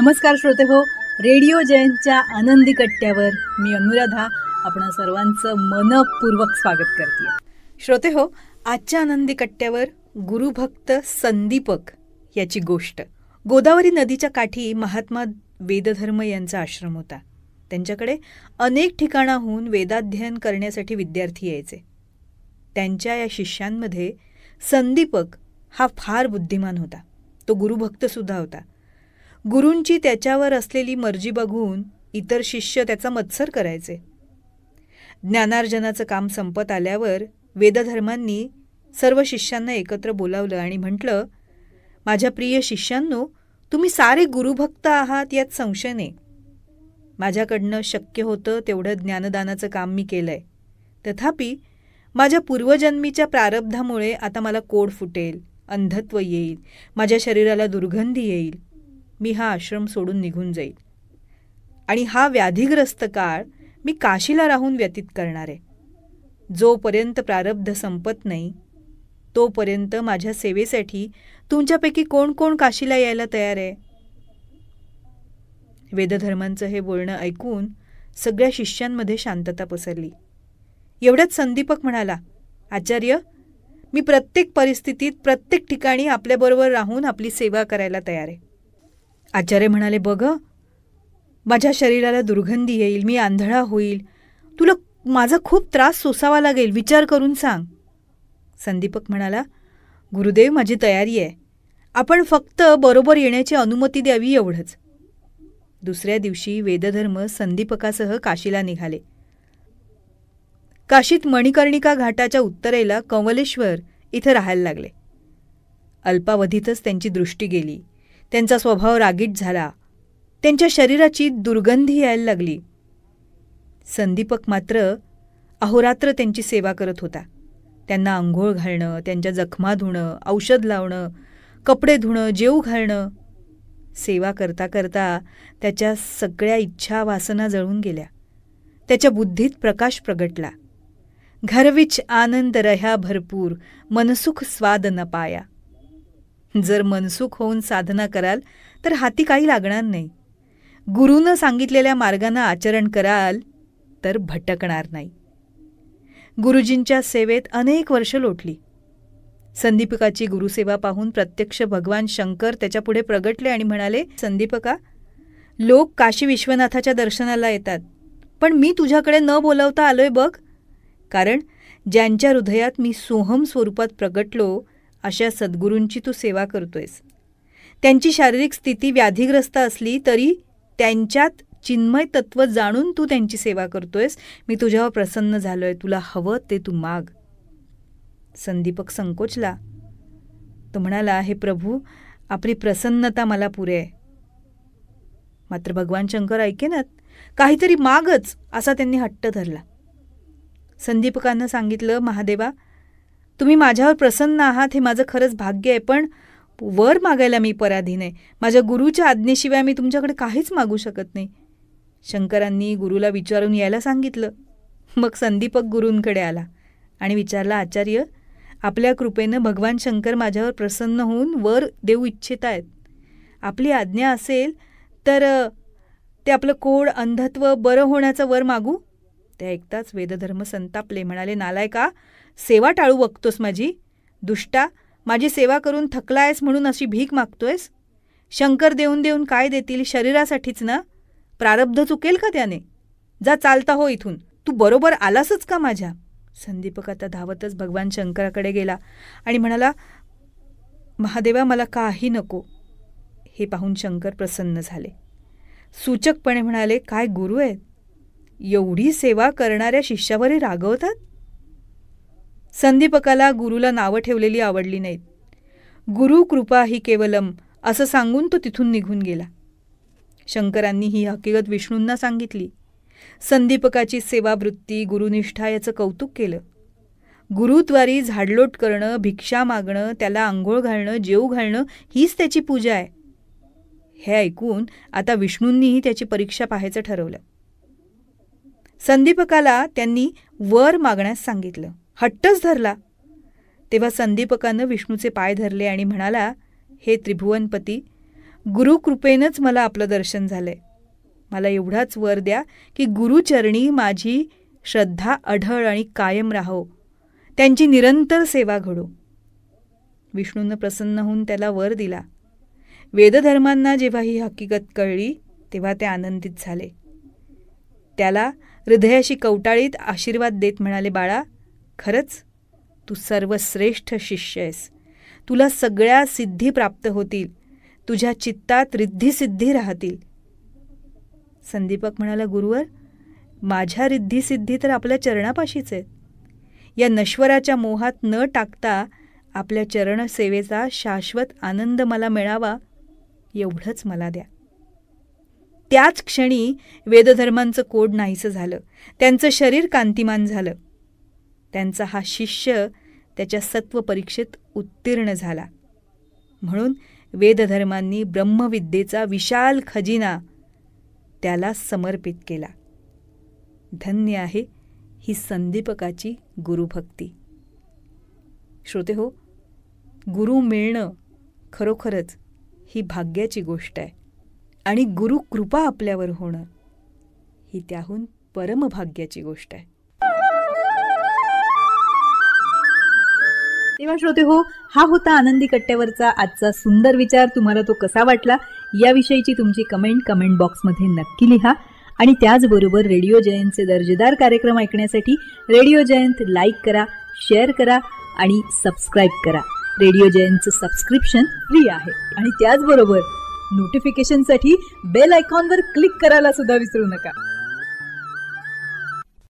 नमस्कार श्रोते हो, रेडिओ जयंतच्या आनंदी कट्ट्यावर मी अनुराधा आपण सर्वांचं मनपूर्वक स्वागत करते. श्रोते हो, आजच्या आनंदी कट्ट्यावर गुरुभक्त संदीपक याची गोष्ट. गोदावरी नदीच्या काठी महात्मा वेदधर्म यांचा आश्रम होता. त्यांच्याकडे अनेक ठिकाणाहून वेदाध्ययन करण्यासाठी विद्यार्थी यायचे. त्यांच्या या शिष्यांमध्ये संदीपक हा फार बुद्धिमान होता. तो गुरुभक्तसुद्धा होता. गुरूंची त्याच्यावर असलेली मर्जी बघून इतर शिष्य त्याचा मत्सर करायचे. ज्ञानार्जनाचं काम संपत आल्यावर वेदधर्मांनी सर्व शिष्यांना एकत्र बोलावलं आणि म्हटलं, माझ्या प्रिय शिष्यांनो, तुम्ही सारे गुरुभक्त आहात यात संशय नाही. माझ्याकडनं शक्य होतं तेवढं ज्ञानदानाचं काम मी केलंय. तथापि माझ्या पूर्वजन्मीच्या प्रारब्धामुळे आता मला कोड फुटेल, अंधत्व येईल, माझ्या शरीराला दुर्गंधी येईल. मी हा आश्रम सोडून निघून जाईल आणि हा व्याधीग्रस्त काळ मी काशीला राहून व्यतीत करणार आहे. जोपर्यंत प्रारब्ध संपत नाही तोपर्यंत माझ्या सेवेसाठी तुमच्यापैकी कोण कोण काशीला यायला तयार आहे? वेदधर्मांचं हे बोलणं ऐकून सगळ्या शिष्यांमध्ये शांतता पसरली. एवढ्यात संदीपक म्हणाला, आचार्य, मी प्रत्येक परिस्थितीत प्रत्येक ठिकाणी आपल्याबरोबर राहून आपली सेवा करायला तयार आहे. आचार्य म्हणाले, बघ, माझ्या शरीराला दुर्गंधी येईल, मी आंधळा होईल, तुला माझा खूप त्रास सोसावा लागेल, विचार करून सांग. संदीपक म्हणाला, गुरुदेव, माझी तयारी आहे, आपण फक्त बरोबर येण्याची अनुमती द्यावी एवढंच. दुसऱ्या दिवशी वेदधर्म संदीपकासह काशीला निघाले. काशीत मणिकर्णिका घाटाच्या उत्तरेला कंवलेश्वर इथं राहायला लागले. अल्पावधीतच त्यांची दृष्टी गेली. त्यांचा स्वभाव रागीट झाला. त्यांच्या शरीराची दुर्गंधी यायला लागली. संदीपक मात्र अहोरात्र त्यांची सेवा करत होता. त्यांना अंघोळ घालणं, त्यांच्या जखमा धुणं, औषध लावणं, कपडे धुणं, जेवू घालणं. सेवा करता करता त्याच्या सगळ्या इच्छा वासना जळून गेल्या. त्याच्या बुद्धीत प्रकाश प्रगटला. घर विच आनंद रह्या भरपूर, मनसुख स्वाद न पाया. जर मनसुख होऊन साधना कराल तर हाती काही लागणार नाही. गुरूनं सांगितलेल्या मार्गानं आचरण कराल तर भटकणार नाही. गुरुजींच्या सेवेत अनेक वर्ष लोटली. संदीपकाची गुरुसेवा पाहून प्रत्यक्ष भगवान शंकर त्याच्यापुढे प्रगटले आणि म्हणाले, संदीपका, लोक काशी विश्वनाथाच्या दर्शनाला येतात, पण मी तुझ्याकडे न बोलावता आलोय बघ. कारण ज्यांच्या हृदयात मी सोहम स्वरूपात प्रगटलो अशा सद्गुरूंची तू सेवा करतोयस. त्यांची शारीरिक स्थिती व्याधीग्रस्त असली तरी त्यांच्यात चिन्मय तत्व जाणून तू त्यांची सेवा करतोयस. मी तुझ्यावर प्रसन्न झालोय, तुला हवं ते तू माग. संदीपक संकोचला. तो म्हणाला, हे प्रभू, आपली प्रसन्नता मला पुरे आहे. मात्र भगवान शंकर ऐकेनात. काहीतरी मागच असा त्यांनी हट्ट धरला. संदीपकांना सांगितलं, महादेवा, तुम्ही माझ्यावर प्रसन्न आहात हे माझं खरंच भाग्य आहे, पण वर मागायला मी पराधीन आहे. माझ्या गुरुच्या आज्ञेशिवाय मी तुमच्याकडे काहीच मागू शकत नाही. शंकरांनी गुरुला विचारून यायला सांगितलं. मग संदीपक गुरूंकडे आला आणि विचारला, आचार्य, आपल्या कृपेनं भगवान शंकर माझ्यावर प्रसन्न होऊन वर देऊ इच्छित आहेत. आपली आज्ञा असेल तर ते आपलं कोड, अंधत्व बरं होण्याचं वर मागू. ते ऐकताच वेदधर्म संतापले. म्हणाले, नालायका, सेवा टाळू बघतोस माझी? दुष्टा, माझी सेवा करून थकलायस म्हणून अशी भीक मागतोयस? शंकर देऊन देऊन काय देतील? शरीरासाठीच ना. प्रारब्ध चुकेल का त्याने? जा, चालता हो इथून. तू बरोबर आलासच का माझ्या? संदीपक आता धावतच भगवान शंकराकडे गेला आणि म्हणाला, महादेवा, मला काही नको. हे पाहून शंकर प्रसन्न झाले. सूचकपणे म्हणाले, काय गुरु आहेत, एवढी सेवा करणाऱ्या शिष्यावरही रागवतात? संदीपकाला गुरुला नावं ठेवलेली आवडली नाहीत. गुरु कृपा ही केवलम असं सांगून तो तिथून निघून गेला. शंकरांनी ही हकीकत विष्णूंना सांगितली. संदीपकाची सेवावृत्ती, गुरुनिष्ठा याचं कौतुक केलं. गुरुद्वारी झाडलोट करणं, भिक्षा मागणं, त्याला आंघोळ घालणं, जेवू घालणं हीच त्याची पूजा आहे. हे ऐकून आता विष्णूंनीही त्याची परीक्षा पाहायचं ठरवलं. संदीपकाला त्यांनी वर मागण्यास सांगितलं. हट्टच धरला. तेव्हा संदीपकानं विष्णूचे पाय धरले आणि म्हणाला, हे त्रिभुवनपती, गुरुकृपेनंच मला आपलं दर्शन झालंय. मला एवढाच वर द्या की गुरुचरणी माझी श्रद्धा अढळ आणि कायम राहो, त्यांची निरंतर सेवा घडो. विष्णूनं प्रसन्न होऊन त्याला वर दिला. वेदधर्मांना जेव्हा ही हकीकत कळली तेव्हा ते आनंदित झाले. त्याला हृदयाशी कवटाळीत आशीर्वाद देत म्हणाले, बाळा, खरंच तू सर्वश्रेष्ठ शिष्य आहेस. तुला सगळ्या सिद्धी प्राप्त होतील. तुझ्या चित्तात रिद्धिसिद्धी राहतील. संदीपक म्हणाला, गुरुवर, माझ्या रिद्धिसिद्धी तर आपल्या चरणापाशीच आहेत. या नश्वराच्या मोहात न टाकता आपल्या चरणसेवेचा शाश्वत आनंद मला मिळावा, एवढंच मला द्या. त्याच क्षणी वेदधर्मांचं कोड नाहीसं झालं. त्यांचं शरीर कांतिमान झालं. त्यांचा हा शिष्य त्याच्या सत्व परीक्षेत उत्तीर्ण झाला. म्हणून वेदधर्मांनी ब्रह्मविद्येचा विशाल खजिना त्याला समर्पित केला. धन्य आहे ही संदीपकाची गुरुभक्ती. श्रोतेहो, गुरु मिळणं खरोखरच ही भाग्याची गोष्ट आहे आणि गुरुकृपा आपल्यावर होणं ही त्याहून परमभाग्याची गोष्ट आहे. तेव्हा श्रोते हो, हा होता आनंदी कट्ट्यावरचा आजचा सुंदर विचार. तुम्हाला तो कसा वाटला याविषयीची तुमची कमेंट बॉक्समध्ये नक्की लिहा. आणि त्याचबरोबर रेडिओ जयंतचे दर्जेदार कार्यक्रम ऐकण्यासाठी रेडिओ जयंत लाईक करा, शेअर करा आणि सबस्क्राईब करा. रेडिओ जयंतचं सबस्क्रिप्शन फ्री आहे. आणि त्याचबरोबर नोटिफिकेशनसाठी बेल आयकॉनवर क्लिक करायला सुद्धा विसरू नका.